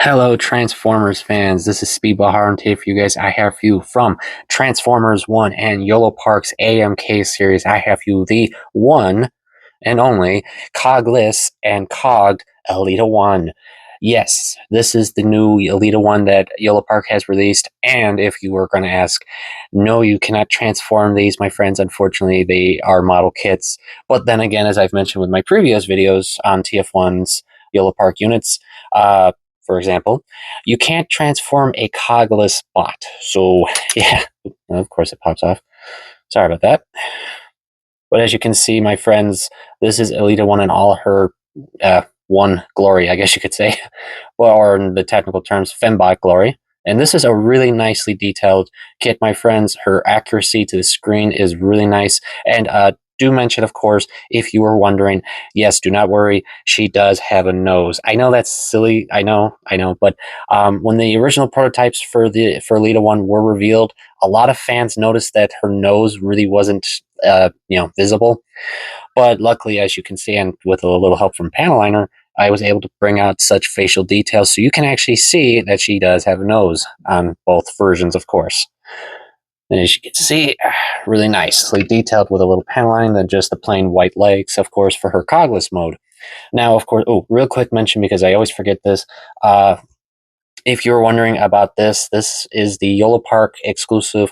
Hello, Transformers fans. This is Speedball Harlem today for you guys. I have for you from Transformers 1 and Yolopark's AMK series. I have for you the one and only cog-less and cogged Elita-1. Yes, this is the new Elita-1 that Yolopark has released. And if you were going to ask, no, you cannot transform these, my friends. Unfortunately, they are model kits. But then again, as I've mentioned with my previous videos on TF1's Yolopark units, for example, you can't transform a cogless bot. So, yeah, of course it pops off. Sorry about that. But as you can see, my friends, this is Elita-1 in all her one glory, I guess you could say, or in the technical terms, Fembot glory. And this is a really nicely detailed kit, my friends. Her accuracy to the screen is really nice. And do mention, of course, if you were wondering, yes, do not worry, she does have a nose. I know that's silly, I know, but when the original prototypes for Elita-1 were revealed, a lot of fans noticed that her nose really wasn't visible. But luckily, as you can see, and with a little help from Paneliner, I was able to bring out such facial details so you can actually see that she does have a nose on both versions, of course. And as you can see, really nicely detailed with a little paneling than just the plain white legs, of course, for her cogless mode. Now, of course, real quick mention, because I always forget this, if you're wondering about this, this is the Yolopark exclusive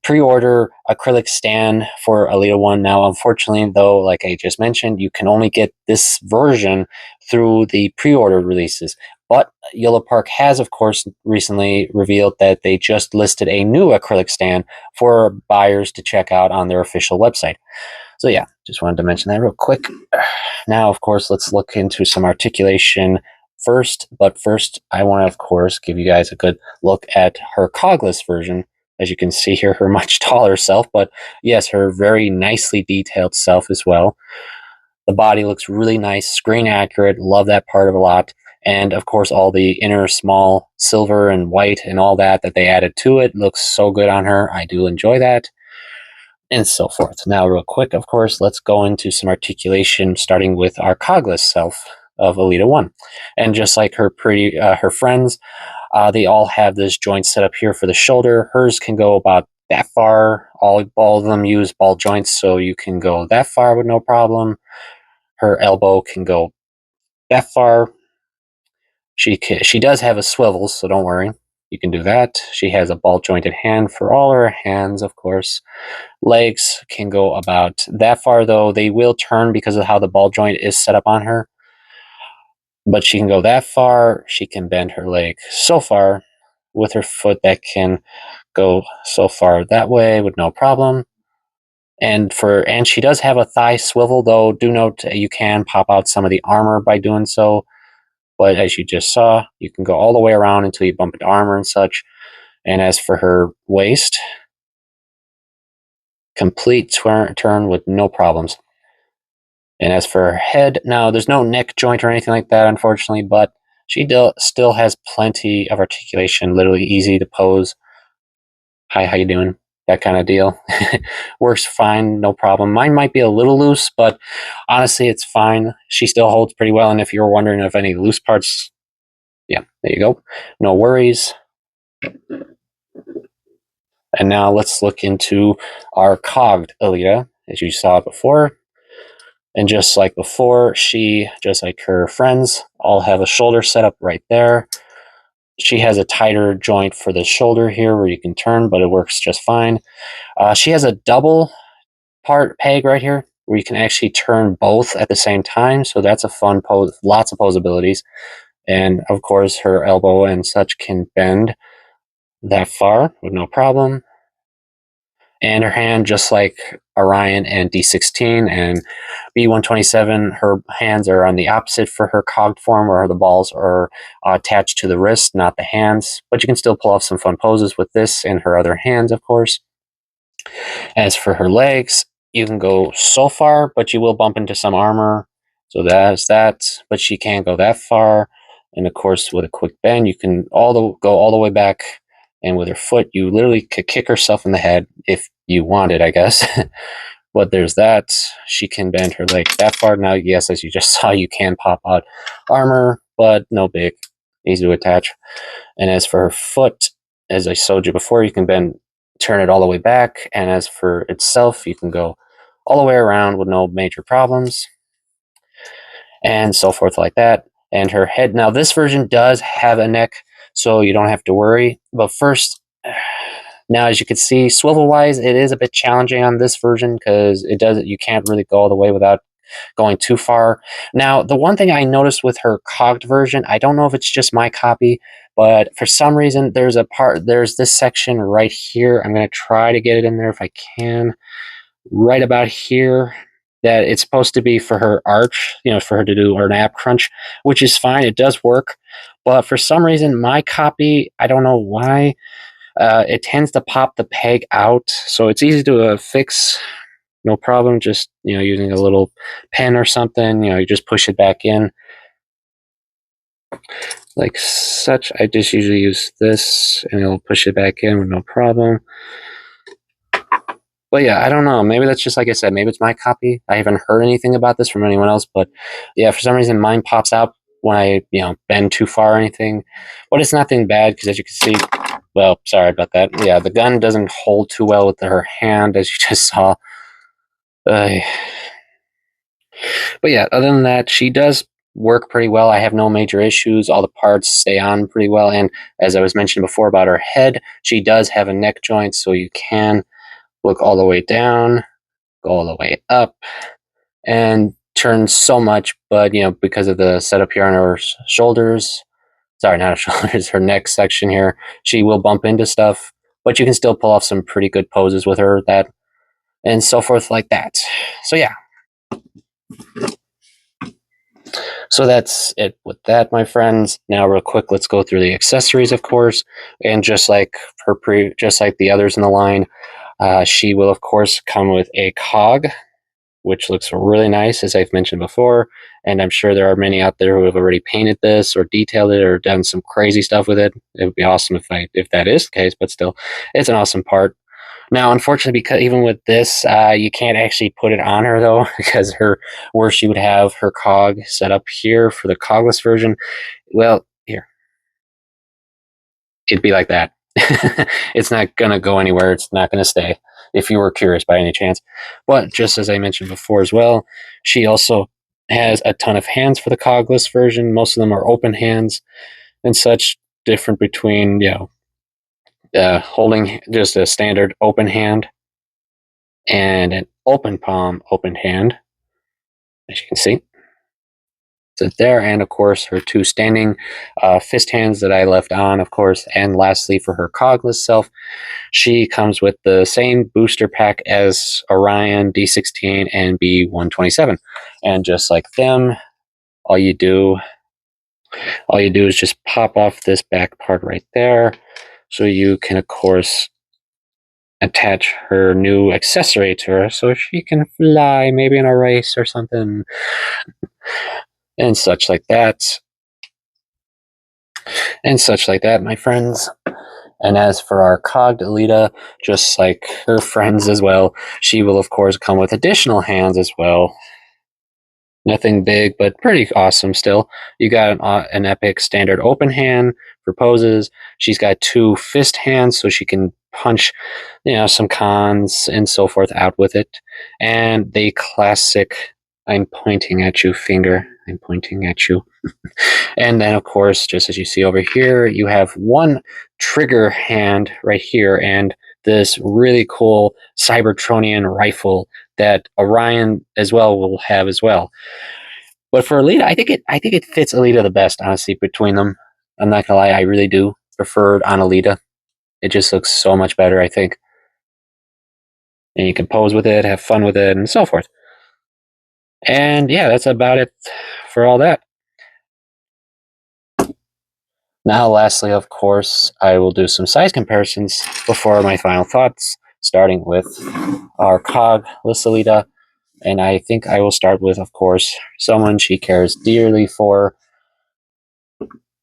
pre-order acrylic stand for Elita-1. Now, unfortunately, though, like I just mentioned, you can only get this version through the pre-order releases. But Yolopark has, of course, recently revealed that they just listed a new acrylic stand for buyers to check out on their official website. So yeah, just wanted to mention that real quick. Now, of course, let's look into some articulation first. But first, I want to, of course, give you guys a good look at her cogless version. As you can see here, her much taller self, but yes, her very nicely detailed self as well. The body looks really nice, screen accurate, love that part of a lot. And of course, all the inner small silver and white and all that they added to it looks so good on her. I do enjoy that. And so forth. Now, real quick, of course, let's go into some articulation, starting with our cogless self of Elita-1. And just like her her friends, they all have this joint set up here for the shoulder. Hers can go about that far. All of them use ball joints, so you can go that far with no problem. Her elbow can go that far. She does have a swivel, so don't worry. You can do that. She has a ball jointed hand for all her hands, of course. Legs can go about that far, though. They will turn because of how the ball joint is set up on her. But she can go that far. She can bend her leg so far with her foot that can go so far that way with no problem. And she does have a thigh swivel, though. Do note you can pop out some of the armor by doing so. But as you just saw, you can go all the way around until you bump into armor and such. And as for her waist, complete turn with no problems. And as for her head, now there's no neck joint or anything like that, unfortunately, but she still has plenty of articulation, literally easy to pose. Hi, how you doing? That kind of deal. Works fine, no problem. Mine might be a little loose, but honestly, it's fine. She still holds pretty well, and if you're wondering if any loose parts, yeah, there you go. No worries. And now let's look into our cogged Elita, as you saw before. And just like before, just like her friends, all have a shoulder set up right there. She has a tighter joint for the shoulder here where you can turn, but it works just fine. She has a double part peg right here where you can actually turn both at the same time. So that's a fun pose, lots of posabilities. And of course, her elbow and such can bend that far with no problem. And her hand, just like Orion and D16 and B127, her hands are on the opposite for her cogged form, where the balls are attached to the wrist, not the hands. But you can still pull off some fun poses with this and her other hands, of course. As for her legs, you can go so far, but you will bump into some armor. So that's that, but she can't go that far. And of course, with a quick bend, you can go all the way back. And with her foot, you literally could kick herself in the head if you wanted, I guess. But there's that. She can bend her leg that far. Now, yes, as you just saw, you can pop out armor, but no big, easy to attach. And as for her foot, as I showed you before, you can turn it all the way back. And as for itself, you can go all the way around with no major problems, and so forth like that. And her head, now this version does have a neck, so you don't have to worry. But first, now as you can see, swivel wise, it is a bit challenging on this version because you can't really go all the way without going too far. Now, the one thing I noticed with her cogged version, I don't know if it's just my copy, but for some reason there's this section right here. I'm going to try to get it in there if I can. Right about here, that it's supposed to be for her arch, for her to do her nap crunch, which is fine. It does work. But for some reason, my copy, I don't know why, it tends to pop the peg out. So it's easy to fix, no problem. Just, using a little pen or something, you just push it back in like such. I just usually use this and it'll push it back in with no problem. But yeah, I don't know. Maybe that's just like I said. Maybe it's my copy. I haven't heard anything about this from anyone else. But yeah, for some reason, mine pops out when I bend too far or anything. But it's nothing bad because as you can see, well, sorry about that. Yeah, the gun doesn't hold too well with her hand, as you just saw. But yeah, other than that, she does work pretty well. I have no major issues. All the parts stay on pretty well. And as I was mentioning before about her head, she does have a neck joint, so you can look all the way down, go all the way up, and turn so much. But because of the setup here on her shoulders, sorry, not her shoulders, her neck section here, she will bump into stuff. But you can still pull off some pretty good poses with her, that and so forth like that. So yeah. So that's it with that, my friends. Now, real quick, let's go through the accessories, of course, and just like just like the others in the line, she will, of course, come with a cog, which looks really nice, as I've mentioned before. And I'm sure there are many out there who have already painted this or detailed it or done some crazy stuff with it. It would be awesome if that is the case, but still, it's an awesome part. Now, unfortunately, because even with this, you can't actually put it on her, though, because where she would have her cog set up here for the cogless version, well, here, it'd be like that. It's not going to go anywhere. It's not going to stay, if you were curious by any chance. But just as I mentioned before as well, she also has a ton of hands for the cogless version. Most of them are open hands and such, different between, holding just a standard open hand and an open palm open hand, as you can see. So there, and of course her two standing fist hands that I left on, of course. And lastly, for her cogless self, she comes with the same booster pack as Orion, D16, and B127. And just like them, all you do is just pop off this back part right there, so you can, of course, attach her new accessory to her so she can fly, maybe in a race or something, and such like that. And such like that, my friends. And as for our cogged Elita, just like her friends as well, she will, of course, come with additional hands as well. Nothing big, but pretty awesome still. You got an epic standard open hand for poses. She's got two fist hands, so she can punch, some cons and so forth out with it. And the classic, I'm pointing at you finger. I'm pointing at you. And then, of course, just as you see over here, you have one trigger hand right here, and this really cool Cybertronian rifle that Orion as well will have as well. But for Elita, I think it fits Elita the best, honestly, between them. I'm not gonna lie, I really do prefer it on Elita. It just looks so much better, I think. And you can pose with it, have fun with it, and so forth. And yeah, that's about it for all that. Now, lastly, of course, I will do some size comparisons before my final thoughts, starting with our cog-less Elita. And I think I will start with, of course, someone she cares dearly for,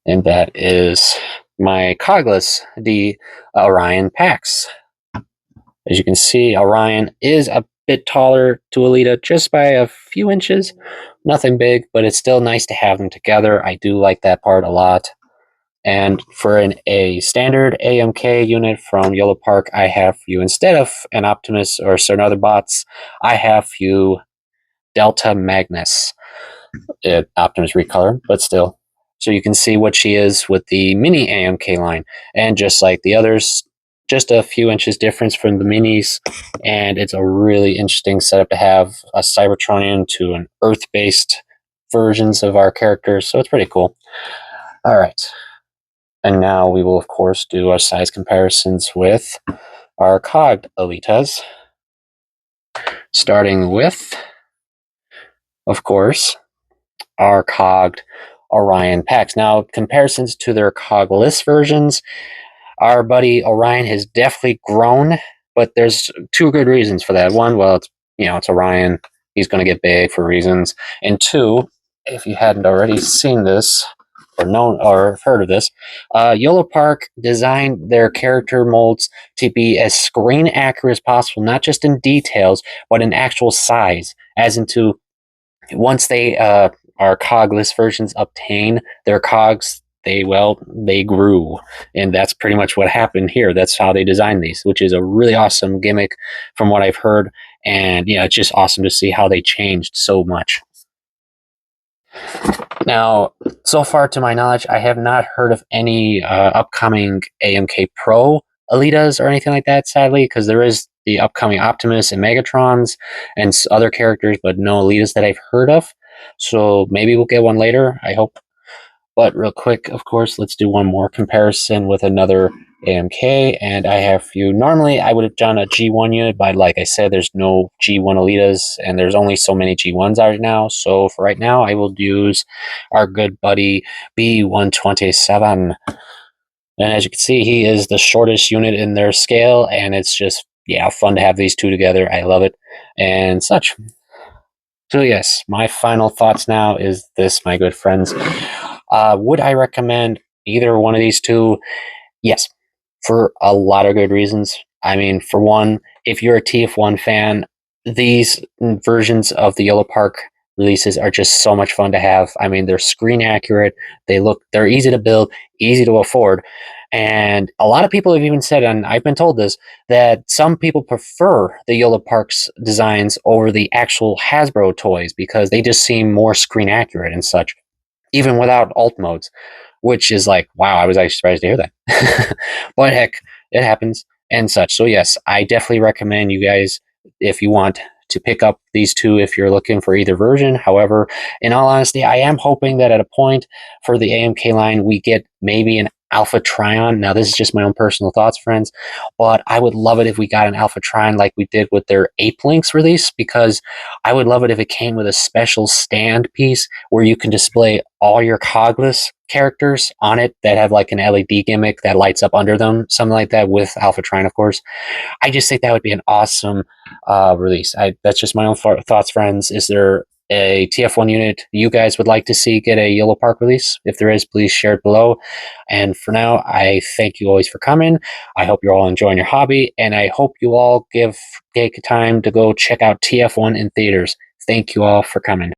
and that is my cogless, the Orion Pax. As you can see, Orion is a bit taller to Elita, just by a few inches. Nothing big, but it's still nice to have them together. I do like that part a lot. And for a standard AMK unit from Yolopark, I have you, instead of an Optimus or certain other bots, I have you Delta Magnus. Optimus recolor, but still. So you can see what she is with the mini AMK line. And just like the others, just a few inches difference from the minis. And it's a really interesting setup to have a Cybertronian to an Earth-based versions of our characters. So it's pretty cool. All right. And now we will, of course, do our size comparisons with our cogged Elitas. Starting with, of course, our cogged Orion packs. Now, comparisons to their cog-less versions, our buddy Orion has definitely grown, but there's two good reasons for that. One, well, it's Orion. He's going to get big for reasons. And two, if you hadn't already seen this or known or heard of this, Yolopark designed their character molds to be as screen accurate as possible, not just in details, but in actual size, as into once they our cogless versions obtain their cogs, they grew, and that's pretty much what happened here. That's how they designed these, which is a really awesome gimmick from what I've heard. And it's just awesome to see how they changed so much. Now, so far to my knowledge, I have not heard of any upcoming AMK Pro Elitas or anything like that, sadly, because there is the upcoming Optimus and Megatrons and other characters, but no Elitas that I've heard of. So maybe we'll get one later, I hope. But real quick, of course, let's do one more comparison with another AMK. And I have few. Normally, I would have done a G1 unit, but like I said, there's no G1 Elitas, and there's only so many G1s right now. So for right now, I will use our good buddy B127. And as you can see, he is the shortest unit in their scale, and it's just, fun to have these two together. I love it and such. So yes, my final thoughts now is this, my good friends. Would I recommend either one of these two? Yes, for a lot of good reasons. I mean, for one, if you're a TF1 fan, these versions of the Yolopark releases are just so much fun to have. I mean, they're screen accurate, they're easy to build, easy to afford. And a lot of people have even said, and I've been told this, that some people prefer the Yolopark's designs over the actual Hasbro toys because they just seem more screen accurate and such, even without alt modes, which is like, wow, I was actually surprised to hear that. But heck, it happens and such. So yes, I definitely recommend you guys, if you want to pick up these two, if you're looking for either version. However, in all honesty, I am hoping that at a point for the AMK line, we get maybe an Alpha Trion. Now, this is just my own personal thoughts, friends, but I would love it if we got an Alpha Trion like we did with their Ape Links release, because I would love it if it came with a special stand piece where you can display all your cogless characters on it that have like an LED gimmick that lights up under them, something like that, with Alpha Trion, of course. I just think that would be an awesome release. That's just my own thoughts, friends. Is there a TF1 unit you guys would like to see get a Yolopark release? If there is, please share it below. And for now, I thank you always for coming. I hope you're all enjoying your hobby, and I hope you all take time to go check out TF1 in theaters. Thank you all for coming.